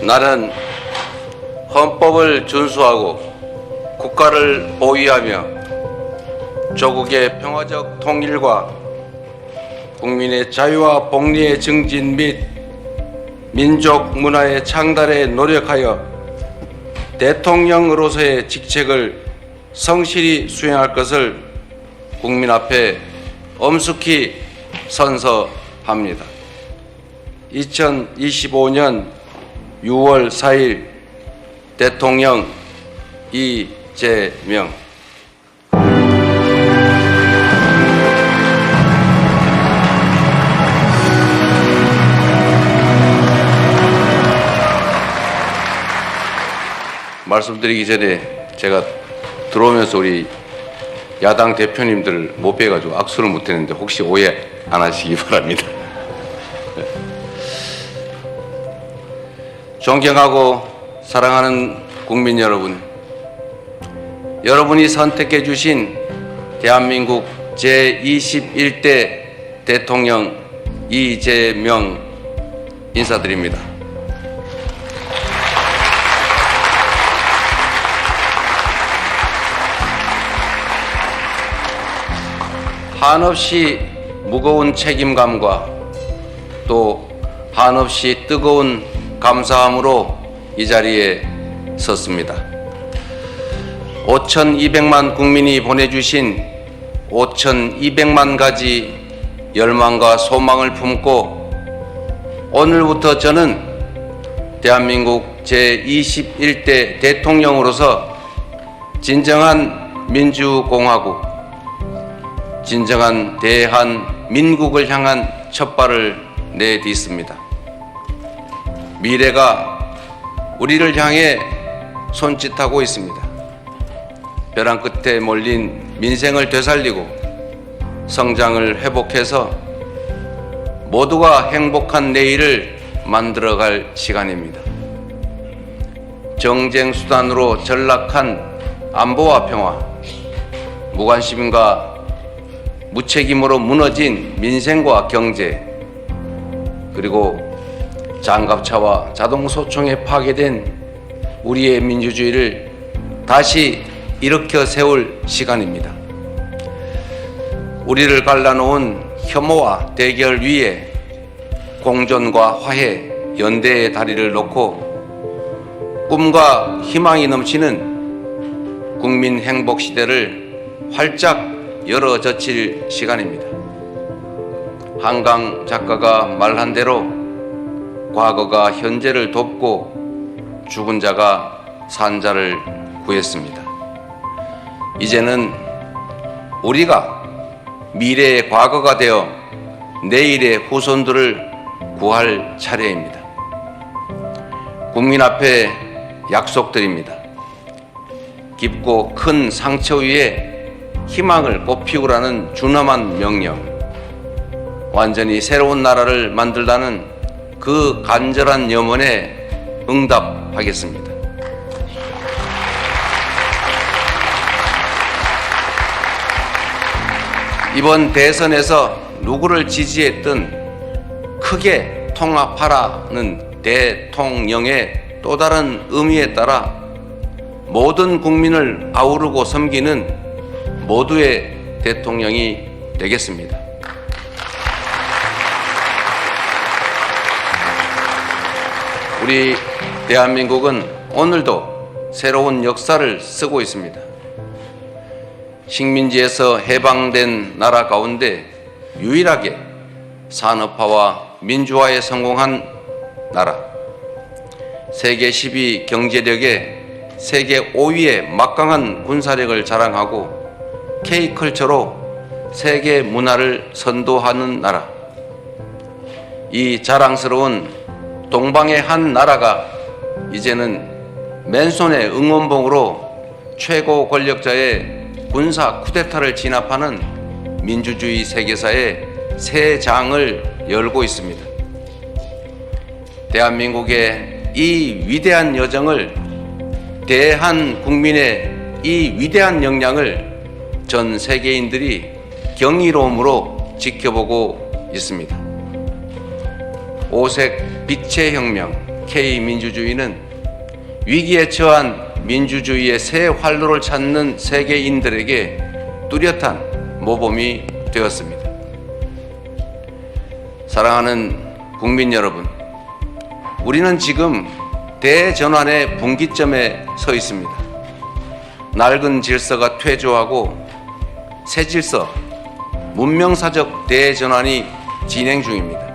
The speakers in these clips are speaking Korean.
나는 헌법을 준수하고 국가를 보위하며 조국의 평화적 통일과 국민의 자유와 복리의 증진 및 민족 문화의 창달에 노력하여 대통령으로서의 직책을 성실히 수행할 것을 국민 앞에 엄숙히 선서합니다. 2025년 6월 4일 대통령 이재명. 말씀드리기 전에 제가 들어오면서 우리 야당 대표님들을 못 뵈가지고 악수를 못했는데 혹시 오해 안 하시기 바랍니다. 존경하고 사랑하는 국민 여러분, 여러분이 선택해 주신 대한민국 제21대 대통령 이재명 인사드립니다. 한없이 무거운 책임감과 또 한없이 뜨거운 감사함으로 이 자리에 섰습니다. 5,200만 국민이 보내주신 5,200만 가지 열망과 소망을 품고 오늘부터 저는 대한민국 제21대 대통령으로서 진정한 민주공화국, 진정한 대한민국을 향한 첫발을 내딛습니다. 미래가 우리를 향해 손짓하고 있습니다. 벼랑 끝에 몰린 민생을 되살리고 성장을 회복해서 모두가 행복한 내일을 만들어갈 시간입니다. 정쟁 수단으로 전락한 안보와 평화, 무관심과 무책임으로 무너진 민생과 경제, 그리고 장갑차와 자동소총에 파괴된 우리의 민주주의를 다시 일으켜 세울 시간입니다. 우리를 갈라놓은 혐오와 대결 위에 공존과 화해, 연대의 다리를 놓고 꿈과 희망이 넘치는 국민 행복 시대를 활짝 열어젖힐 시간입니다. 한강 작가가 말한 대로 과거가 현재를 돕고 죽은 자가 산 자를 구했습니다. 이제는 우리가 미래의 과거가 되어 내일의 후손들을 구할 차례입니다. 국민 앞에 약속드립니다. 깊고 큰 상처 위에 희망을 꽃피우라는 준엄한 명령, 완전히 새로운 나라를 만들라는 그 간절한 염원에 응답하겠습니다. 이번 대선에서 누구를 지지했든 크게 통합하라는 대통령의 또 다른 의미에 따라 모든 국민을 아우르고 섬기는 모두의 대통령이 되겠습니다. 우리 대한민국은 오늘도 새로운 역사를 쓰고 있습니다. 식민지에서 해방된 나라 가운데 유일하게 산업화와 민주화에 성공한 나라, 세계 10위 경제력에 세계 5위의 막강한 군사력을 자랑하고 K컬처로 세계 문화를 선도하는 나라, 이 자랑스러운 동방의 한 나라가 이제는 맨손의 응원봉으로 최고 권력자의 군사 쿠데타를 진압하는 민주주의 세계사의 새 장을 열고 있습니다. 대한민국의 이 위대한 여정을, 대한국민의 이 위대한 역량을 전 세계인들이 경이로움으로 지켜보고 있습니다. 오색 빛의 혁명, K민주주의는 위기에 처한 민주주의의 새 활로를 찾는 세계인들에게 뚜렷한 모범이 되었습니다. 사랑하는 국민 여러분, 우리는 지금 대전환의 분기점에 서 있습니다. 낡은 질서가 퇴조하고 새 질서, 문명사적 대전환이 진행 중입니다.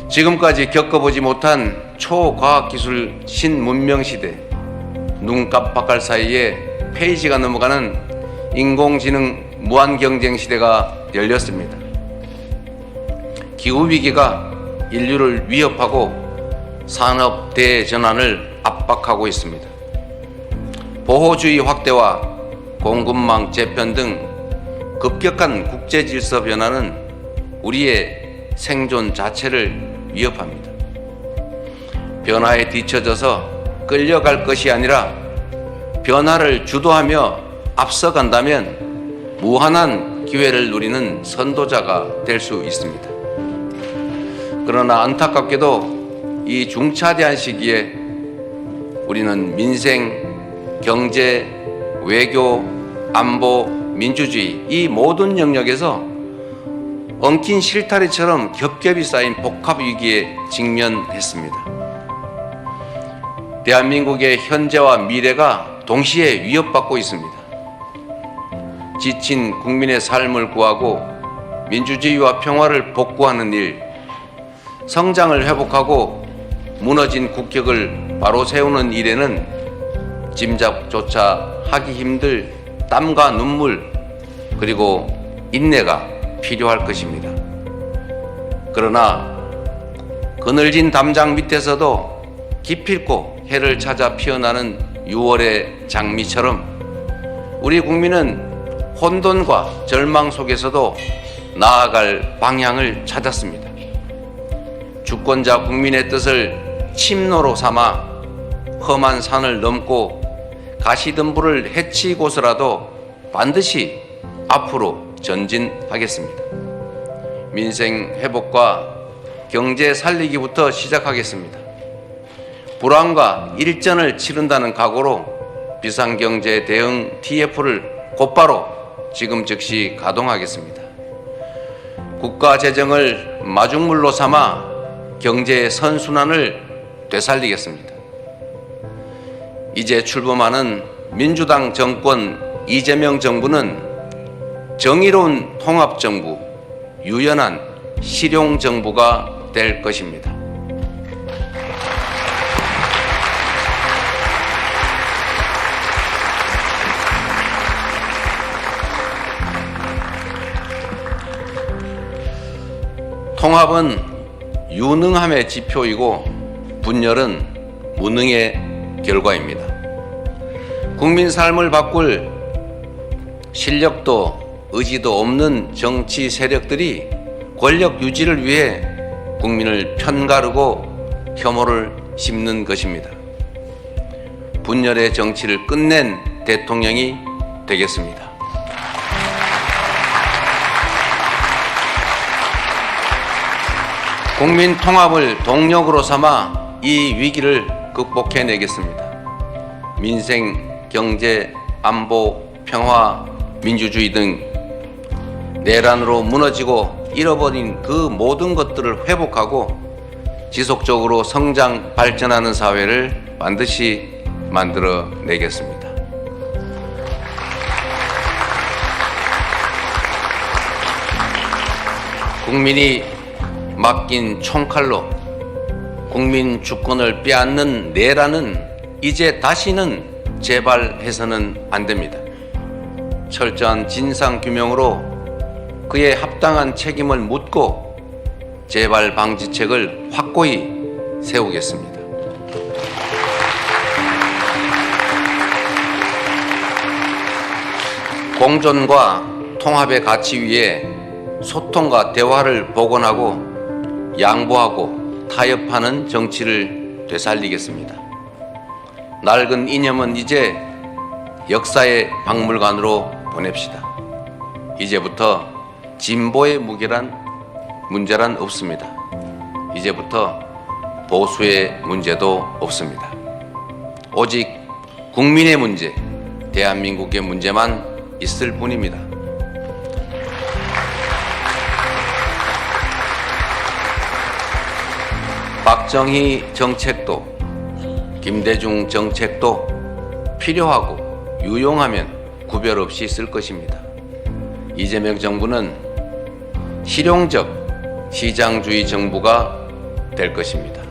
지금까지 겪어보지 못한 초과학기술 신문명시대, 눈 깜빡할 사이에 페이지가 넘어가는 인공지능 무한경쟁 시대가 열렸습니다. 기후위기가 인류를 위협하고 산업 대전환을 압박하고 있습니다. 보호주의 확대와 공급망 재편 등 급격한 국제질서 변화는 우리의 생존 자체를 위협합니다. 변화에 뒤처져서 끌려갈 것이 아니라 변화를 주도하며 앞서간다면 무한한 기회를 누리는 선도자가 될 수 있습니다. 그러나 안타깝게도 이 중차대한 시기에 우리는 민생, 경제, 외교, 안보, 민주주의 이 모든 영역에서 엉킨 실타래처럼 겹겹이 쌓인 복합위기에 직면했습니다. 대한민국의 현재와 미래가 동시에 위협받고 있습니다. 지친 국민의 삶을 구하고 민주주의와 평화를 복구하는 일, 성장을 회복하고 무너진 국격을 바로 세우는 일에는 짐작조차 하기 힘들 땀과 눈물 그리고 인내가 필요할 것입니다. 그러나 그늘진 담장 밑에서도 기필코 해를 찾아 피어나는 6월의 장미처럼 우리 국민은 혼돈과 절망 속에서도 나아갈 방향을 찾았습니다. 주권자 국민의 뜻을 침노로 삼아 험한 산을 넘고 가시덤불을 헤치고서라도 반드시 앞으로 전진하겠습니다. 민생 회복과 경제 살리기부터 시작하겠습니다. 불황과 일전을 치른다는 각오로 비상경제 대응 TF를 곧바로 지금 즉시 가동하겠습니다. 국가 재정을 마중물로 삼아 경제의 선순환을 되살리겠습니다. 이제 출범하는 민주당 정권 이재명 정부는 정의로운 통합정부, 유연한 실용정부가 될 것입니다. 통합은 유능함의 지표이고 분열은 무능의 결과입니다. 국민 삶을 바꿀 실력도 의지도 없는 정치 세력들이 권력 유지를 위해 국민을 편가르고 혐오를 심는 것입니다. 분열의 정치를 끝낸 대통령이 되겠습니다. 국민 통합을 동력으로 삼아 이 위기를 극복해내겠습니다. 민생, 경제, 안보, 평화, 민주주의 등 내란으로 무너지고 잃어버린 그 모든 것들을 회복하고 지속적으로 성장, 발전하는 사회를 반드시 만들어내겠습니다. 국민이 맡긴 총칼로 국민 주권을 빼앗는 내란은 이제 다시는 재발해서는 안 됩니다. 철저한 진상규명으로 그의 합당한 책임을 묻고 재발 방지책을 확고히 세우겠습니다. 공존과 통합의 가치 위에 소통과 대화를 복원하고 양보하고 타협하는 정치를 되살리겠습니다. 낡은 이념은 이제 역사의 박물관으로 보냅시다. 이제부터 진보의 문제란 없습니다. 이제부터 보수의 문제도 없습니다. 오직 국민의 문제, 대한민국의 문제만 있을 뿐입니다. 박정희 정책도 김대중 정책도 필요하고 유용하면 구별 없이 쓸 것입니다. 이재명 정부는 실용적 시장주의 정부가 될 것입니다.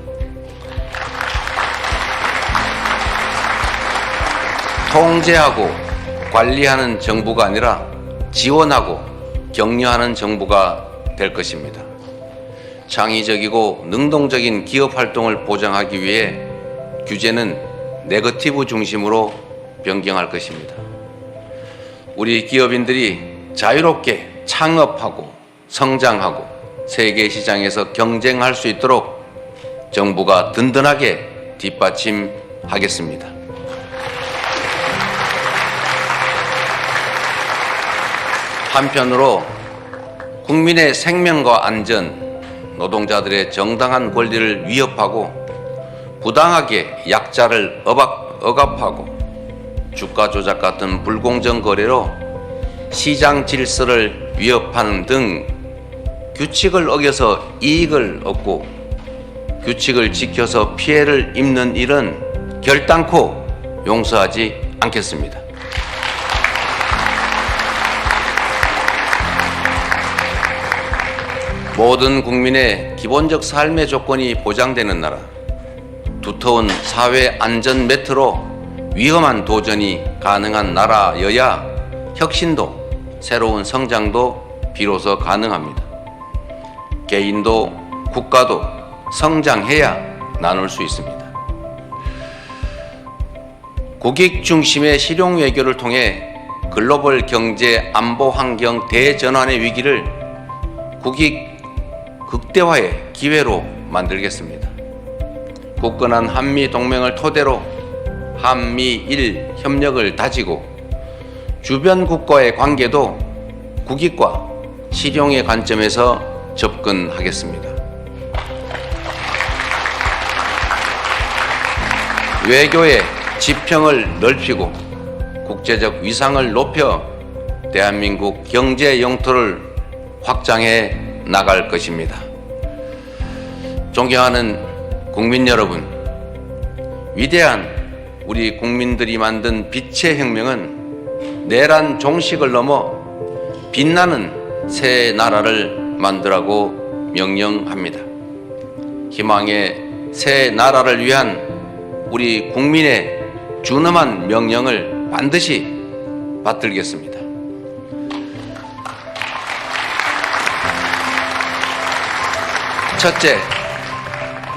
통제하고 관리하는 정부가 아니라 지원하고 격려하는 정부가 될 것입니다. 창의적이고 능동적인 기업 활동을 보장하기 위해 규제는 네거티브 중심으로 변경할 것입니다. 우리 기업인들이 자유롭게 창업하고 성장하고 세계 시장에서 경쟁할 수 있도록 정부가 든든하게 뒷받침하겠습니다. 한편으로 국민의 생명과 안전, 노동자들의 정당한 권리를 위협하고 부당하게 약자를 억압하고 주가 조작 같은 불공정 거래로 시장 질서를 위협하는 등 규칙을 어겨서 이익을 얻고 규칙을 지켜서 피해를 입는 일은 결단코 용서하지 않겠습니다. 모든 국민의 기본적 삶의 조건이 보장되는 나라, 두터운 사회 안전 매트로 위험한 도전이 가능한 나라여야 혁신도 새로운 성장도 비로소 가능합니다. 개인도 국가도 성장해야 나눌 수 있습니다. 국익 중심의 실용 외교를 통해 글로벌 경제 안보 환경 대전환의 위기를 국익 극대화의 기회로 만들겠습니다. 굳건한 한미 동맹을 토대로 한미일 협력을 다지고 주변 국가의 관계도 국익과 실용의 관점에서 접근하겠습니다. 외교의 지평을 넓히고 국제적 위상을 높여 대한민국 경제 영토를 확장해 나갈 것입니다. 존경하는 국민 여러분, 위대한 우리 국민들이 만든 빛의 혁명은 내란 종식을 넘어 빛나는 새 나라를 만들라고 명령합니다. 희망의 새 나라를 위한 우리 국민의 준엄한 명령을 반드시 받들겠습니다. 첫째,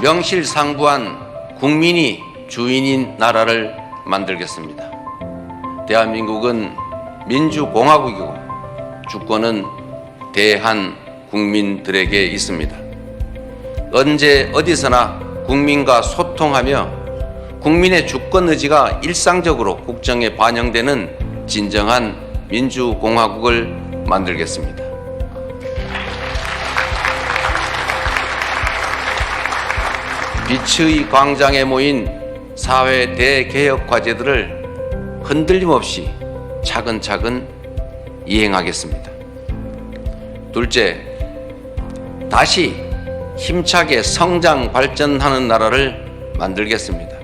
명실상부한 국민이 주인인 나라를 만들겠습니다. 대한민국은 민주공화국이고 주권은 대한 국민들에게 있습니다. 언제 어디서나 국민과 소통하며 국민의 주권 의지가 일상적으로 국정에 반영되는 진정한 민주공화국을 만들겠습니다. 빛의 광장에 모인 사회 대개혁 과제들을 흔들림 없이 차근차근 이행하겠습니다. 둘째, 다시 힘차게 성장 발전하는 나라를 만들겠습니다.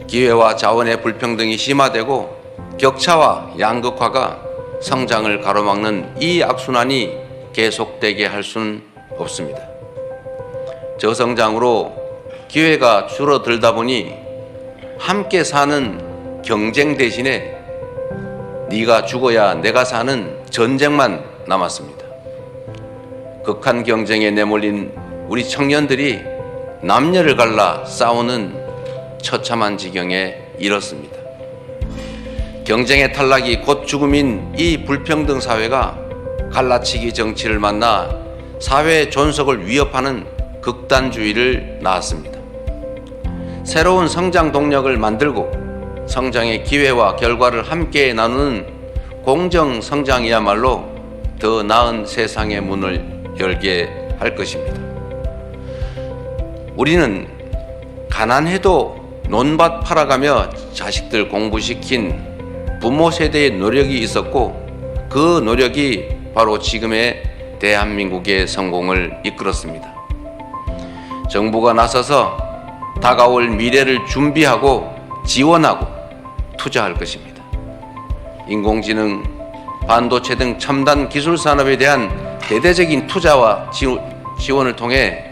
기회와 자원의 불평등이 심화되고 격차와 양극화가 성장을 가로막는 이 악순환이 계속되게 할 수는 없습니다. 저성장으로 기회가 줄어들다 보니 함께 사는 경쟁 대신에 네가 죽어야 내가 사는 전쟁만 남았습니다. 극한 경쟁에 내몰린 우리 청년들이 남녀를 갈라 싸우는 처참한 지경에 이르렀습니다. 경쟁의 탈락이 곧 죽음인 이 불평등 사회가 갈라치기 정치를 만나 사회의 존속을 위협하는 극단주의를 낳았습니다. 새로운 성장 동력을 만들고 성장의 기회와 결과를 함께 나누는 공정 성장이야말로 더 나은 세상의 문을 열게 할 것입니다. 우리는 가난해도 논밭 팔아가며 자식들 공부시킨 부모 세대의 노력이 있었고, 그 노력이 바로 지금의 대한민국의 성공을 이끌었습니다. 정부가 나서서 다가올 미래를 준비하고 지원하고 투자할 것입니다. 인공지능, 반도체 등 첨단 기술 산업에 대한 대대적인 투자와 지원을 통해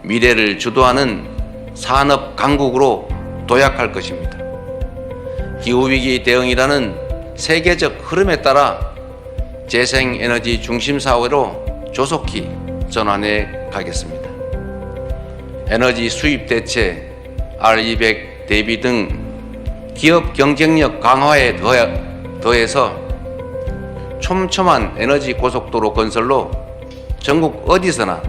미래를 주도하는 산업 강국으로 도약할 것입니다. 기후위기 대응이라는 세계적 흐름에 따라 재생에너지 중심 사회로 조속히 전환해 가겠습니다. 에너지 수입 대체, R200 대비 등 기업 경쟁력 강화에 더해서 촘촘한 에너지 고속도로 건설로 전국 어디서나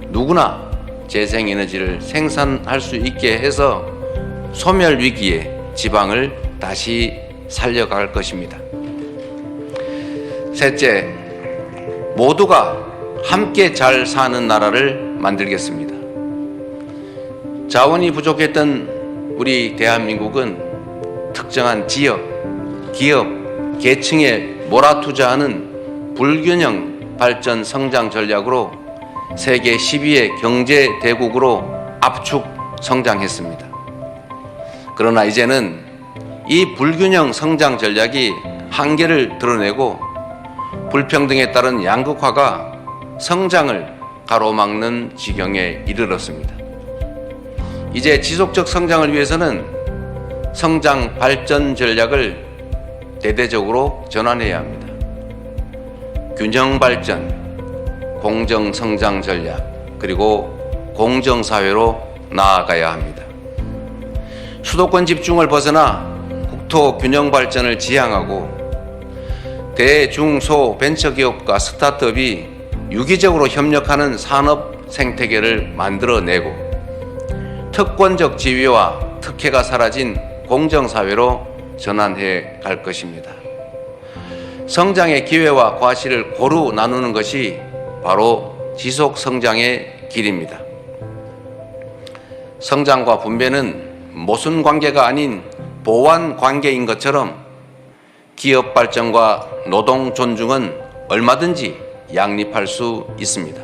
누구나 재생에너지를 생산할 수 있게 해서 소멸 위기에 지방을 다시 살려갈 것입니다. 셋째, 모두가 함께 잘 사는 나라를 만들겠습니다. 자원이 부족했던 우리 대한민국은 특정한 지역, 기업, 계층에 몰아투자하는 불균형 발전 성장 전략으로 세계 10위의 경제 대국으로 압축 성장했습니다. 그러나 이제는 이 불균형 성장 전략이 한계를 드러내고 불평등에 따른 양극화가 성장을 가로막는 지경에 이르렀습니다. 이제 지속적 성장을 위해서는 성장 발전 전략을 대대적으로 전환해야 합니다. 균형 발전, 공정 성장 전략, 그리고 공정 사회로 나아가야 합니다. 수도권 집중을 벗어나 국토 균형 발전을 지향하고 대중소 벤처기업과 스타트업이 유기적으로 협력하는 산업 생태계를 만들어내고 특권적 지위와 특혜가 사라진 공정사회로 전환해 갈 것입니다. 성장의 기회와 과실을 고루 나누는 것이 바로 지속 성장의 길입니다. 성장과 분배는 모순 관계가 아닌 보완 관계인 것처럼 기업 발전과 노동 존중은 얼마든지 양립할 수 있습니다.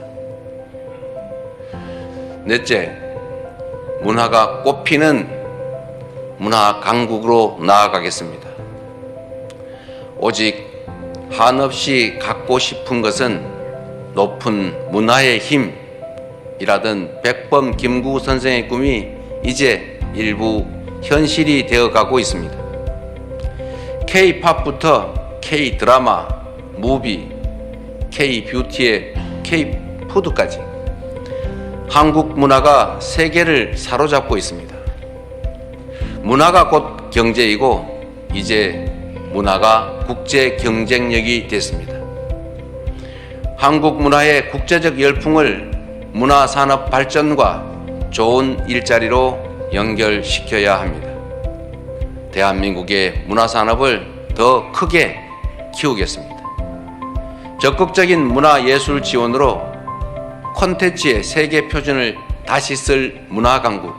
넷째, 문화가 꽃피는 문화 강국으로 나아가겠습니다. 오직 한없이 갖고 싶은 것은 높은 문화의 힘이라던 백범 김구 선생의 꿈이 이제 일부 현실이 되어가고 있습니다. K-팝부터 K-드라마, 무비, K-뷰티의 K-푸드까지 한국 문화가 세계를 사로잡고 있습니다. 문화가 곧 경제이고 이제 문화가 국제 경쟁력이 됐습니다. 한국 문화의 국제적 열풍을 문화산업 발전과 좋은 일자리로 연결시켜야 합니다. 대한민국의 문화산업을 더 크게 키우겠습니다. 적극적인 문화예술 지원으로 콘텐츠의 세계 표준을 다시 쓸 문화강국,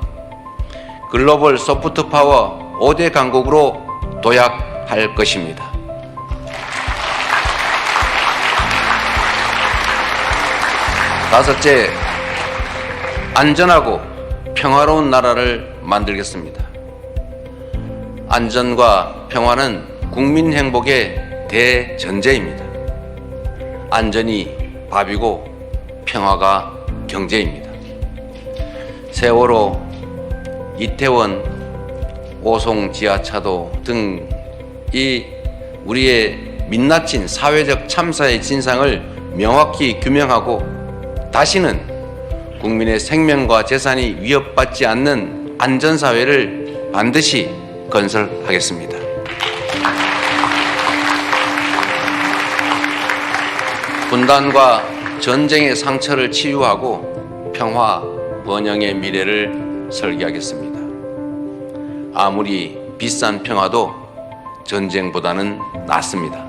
글로벌 소프트파워 5대 강국으로 도약할 것입니다. 다섯째, 안전하고 평화로운 나라를 만들겠습니다. 안전과 평화는 국민 행복의 대전제입니다. 안전이 밥이고 평화가 경제입니다. 세월호, 이태원, 오송 지하차도 등 이 우리의 민낯진 사회적 참사의 진상을 명확히 규명하고 다시는 국민의 생명과 재산이 위협받지 않는 안전사회를 반드시 건설하겠습니다. 분단과 전쟁의 상처를 치유하고 평화, 번영의 미래를 설계하겠습니다. 아무리 비싼 평화도 전쟁보다는 낫습니다.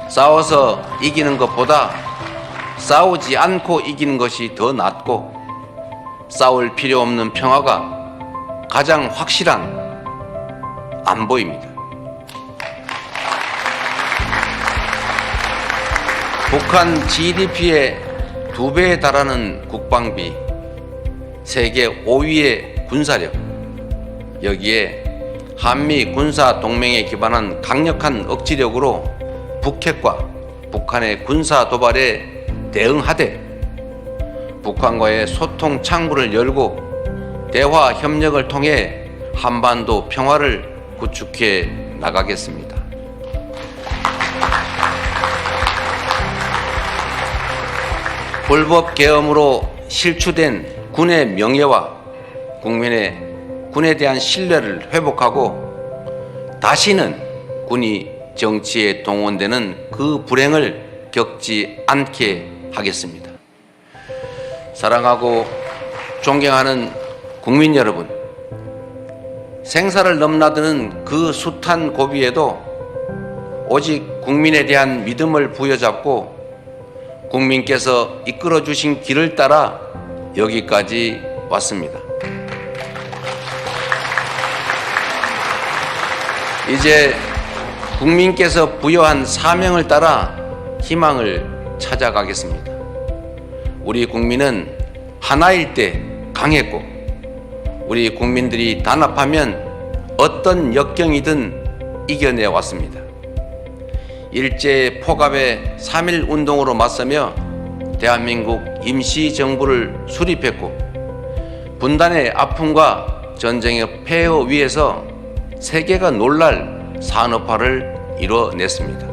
싸워서 이기는 것보다 싸우지 않고 이기는 것이 더 낫고, 싸울 필요 없는 평화가 가장 확실한 안보입니다. 북한 GDP의 2배에 달하는 국방비, 세계 5위의 군사력, 여기에 한미 군사 동맹에 기반한 강력한 억지력으로 북핵과 북한의 군사 도발에 대응하되 북한과의 소통 창구를 열고 대화 협력을 통해 한반도 평화를 구축해 나가겠습니다. 불법 계엄으로 실추된 군의 명예와 군에 대한 신뢰를 회복하고 다시는 군이 정치에 동원되는 그 불행을 겪지 않게 하겠습니다. 사랑하고 존경하는 국민 여러분, 생사를 넘나드는 그 숱한 고비에도 오직 국민에 대한 믿음을 부여잡고 국민께서 이끌어 주신 길을 따라 여기까지 왔습니다. 이제 국민께서 부여한 사명을 따라 희망을 찾아가겠습니다. 우리 국민은 하나일 때 강했고 우리 국민들이 단합하면 어떤 역경이든 이겨내 왔습니다. 일제 포갑의 3.1 운동으로 맞서며 대한민국 임시정부를 수립했고 분단의 아픔과 전쟁의 폐허 위에서 세계가 놀랄 산업화를 이뤄냈습니다.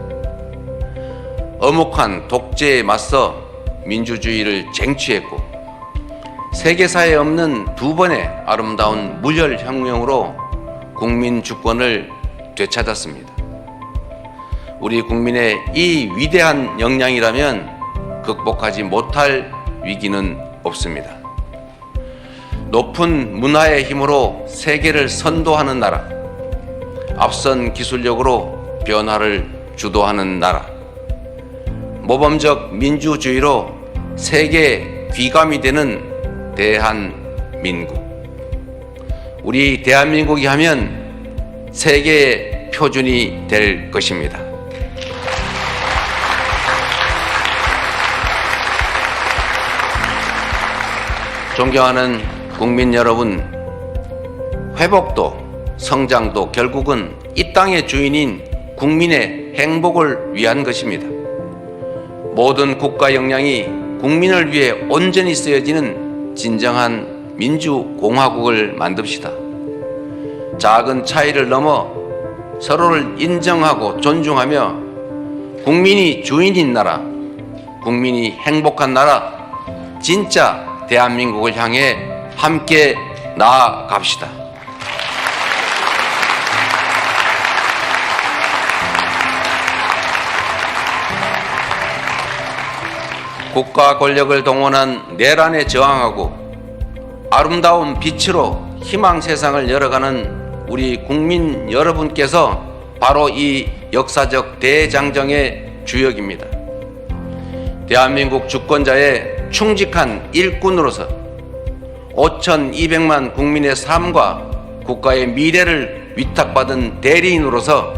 엄혹한 독재에 맞서 민주주의를 쟁취했고 세계사에 없는 2번의 아름다운 무혈혁명으로 국민 주권을 되찾았습니다. 우리 국민의 이 위대한 역량이라면 극복하지 못할 위기는 없습니다. 높은 문화의 힘으로 세계를 선도하는 나라, 앞선 기술력으로 변화를 주도하는 나라, 모범적 민주주의로 세계 귀감이 되는 대한민국. 우리 대한민국이 하면 세계의 표준이 될 것입니다. 존경하는 국민 여러분, 회복도 성장도 결국은 이 땅의 주인인 국민의 행복을 위한 것입니다. 모든 국가 역량이 국민을 위해 온전히 쓰여지는 진정한 민주공화국을 만듭시다. 작은 차이를 넘어 서로를 인정하고 존중하며 국민이 주인인 나라, 국민이 행복한 나라, 진짜 대한민국을 향해 함께 나아갑시다. 국가 권력을 동원한 내란에 저항하고 아름다운 빛으로 희망 세상을 열어가는 우리 국민 여러분께서 바로 이 역사적 대장정의 주역입니다. 대한민국 주권자의 충직한 일꾼으로서 5,200만 국민의 삶과 국가의 미래를 위탁받은 대리인으로서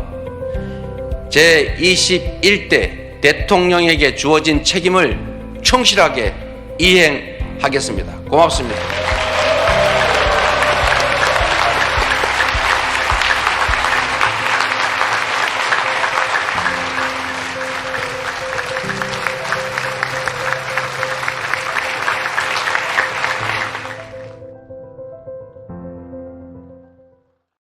제21대 대통령에게 주어진 책임을 충실하게 이행하겠습니다. 고맙습니다.